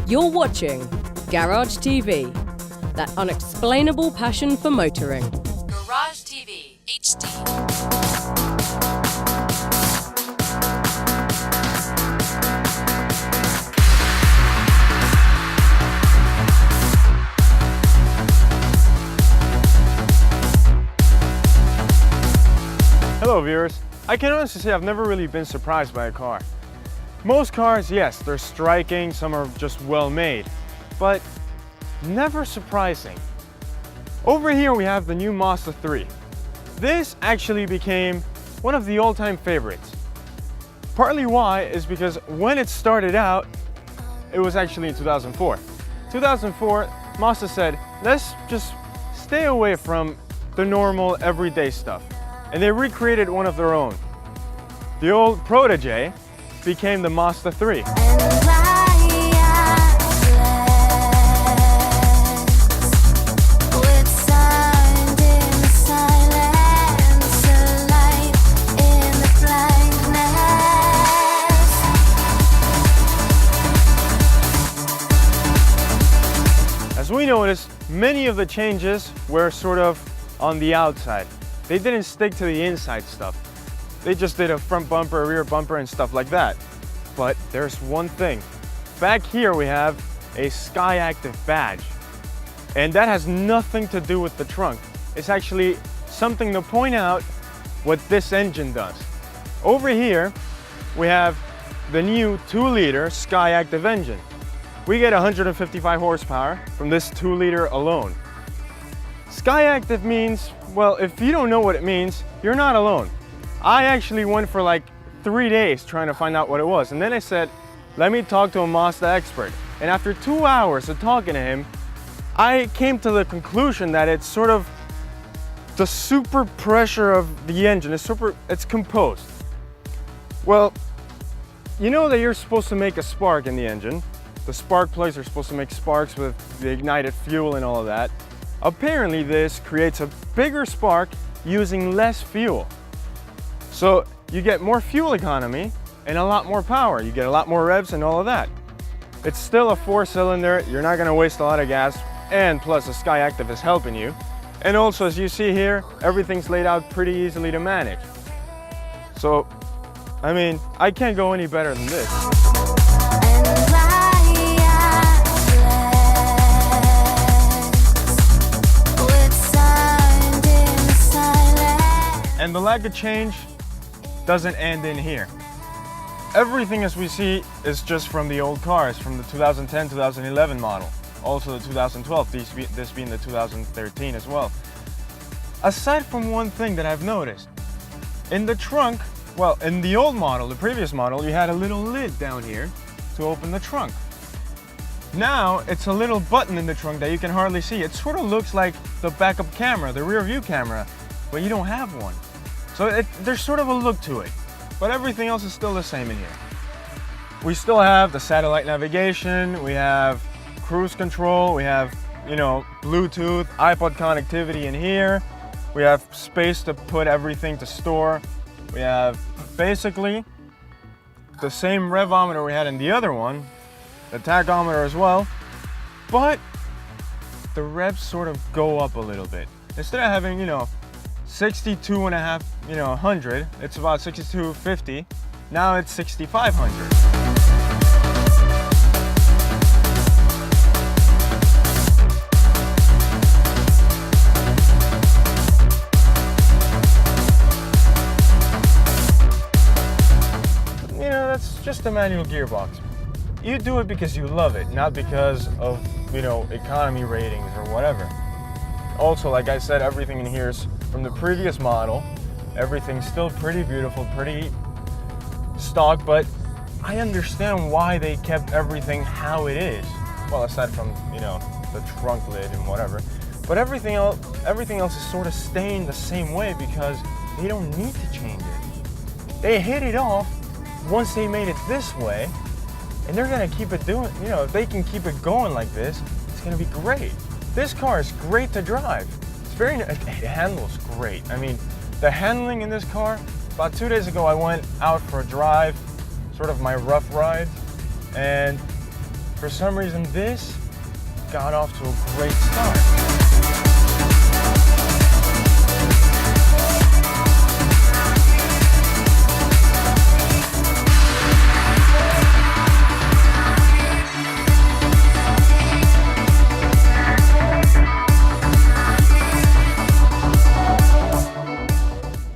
You're watching Garage TV, that unexplainable passion for motoring. Garage TV HD. Hello viewers, I can honestly say I've never really been surprised by a car. Most cars, yes, they're striking, some are just well made, but never surprising. Over here we have the new Mazda 3. This actually became one of the all-time favorites. Partly why is because when it started out, it was actually in 2004. 2004, Mazda said, let's just stay away from the normal everyday stuff. And they recreated one of their own. The old protege became the Mazda 3. As we noticed, many of the changes were sort of on the outside. They didn't stick to the inside stuff. They just did a front bumper, a rear bumper, and stuff like that. But there's one thing. Back here we have a Skyactiv badge. And that has nothing to do with the trunk. It's actually something to point out what this engine does. Over here, we have the new 2-liter Skyactiv engine. We get 155 horsepower from this 2-liter alone. Skyactiv means, well, if you don't know what it means, you're not alone. I actually went for like 3 days trying to find out what it was. And then I said, let me talk to a Mazda expert. And after 2 hours of talking to him, I came to the conclusion that it's sort of the super pressure of the engine. It's composed. Well, you know that you're supposed to make a spark in the engine. The spark plugs are supposed to make sparks with the ignited fuel and all of that. Apparently this creates a bigger spark using less fuel. So you get more fuel economy and a lot more power. You get a lot more revs and all of that. It's still a 4-cylinder, you're not gonna waste a lot of gas, and plus the Skyactiv is helping you. And also, as you see here, everything's laid out pretty easily to manage. So, I mean, I can't go any better than this. And the lack of change doesn't end in here. Everything as we see is just from the old cars, from the 2010, 2011 model. Also the 2012, this being the 2013 as well. Aside from one thing that I've noticed, in the trunk, well, in the old model, the previous model, you had a little lid down here to open the trunk. Now, it's a little button in the trunk that you can hardly see. It sort of looks like the backup camera, the rear view camera, but you don't have one. So there's sort of a look to it, but everything else is still the same in here. We still have the satellite navigation, we have cruise control, we have, you know, Bluetooth, iPod connectivity in here. We have space to put everything to store. We have basically the same revometer we had in the other one, the tachometer as well, but the revs sort of go up a little bit. Instead of having, you know, 62.5, you know, 100, it's about 6250. Now it's 6500. You know, that's just a manual gearbox. You do it because you love it, not because of, you know, economy ratings or whatever. Also, like I said, everything in here is from the previous model. Everything's still pretty beautiful, pretty stock, but I understand why they kept everything how it is. Well, aside from, you know, the trunk lid and whatever. But everything else is sort of staying the same way because they don't need to change it. They hit it off once they made it this way, and they're gonna keep it doing, you know, if they can keep it going like this, it's gonna be great. This car is great to drive. It handles great. I mean, the handling in this car, about 2 days ago I went out for a drive, sort of my rough ride, and for some reason this got off to a great start.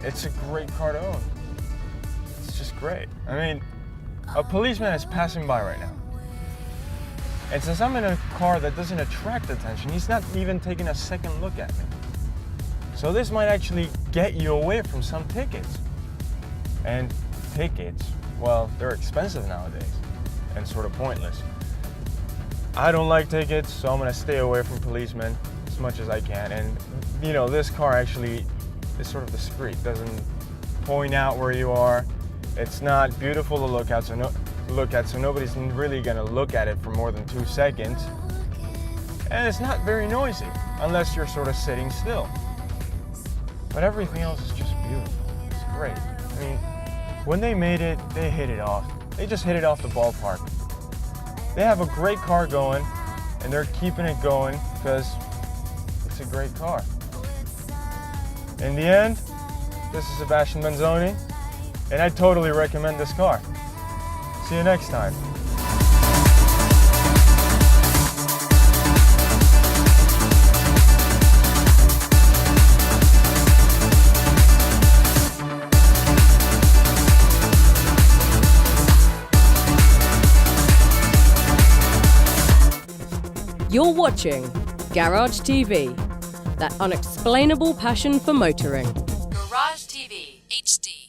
It's a great car to own. It's just great. I mean, a policeman is passing by right now. And since I'm in a car that doesn't attract attention, he's not even taking a second look at me. So this might actually get you away from some tickets. And tickets, well, they're expensive nowadays and sort of pointless. I don't like tickets, so I'm gonna stay away from policemen as much as I can. And you know, this car actually is sort of discreet, doesn't point out where you are. It's not beautiful to look at, so nobody's really gonna look at it for more than 2 seconds. And it's not very noisy, unless you're sort of sitting still. But everything else is just beautiful. It's great. I mean, when they made it, they hit it off. They just hit it off the ballpark. They have a great car going, and they're keeping it going because it's a great car. In the end, this is Sebastian Benzoni, and I totally recommend this car. See you next time. You're watching Garage TV, that unexplainable passion for motoring. Garage TV HD.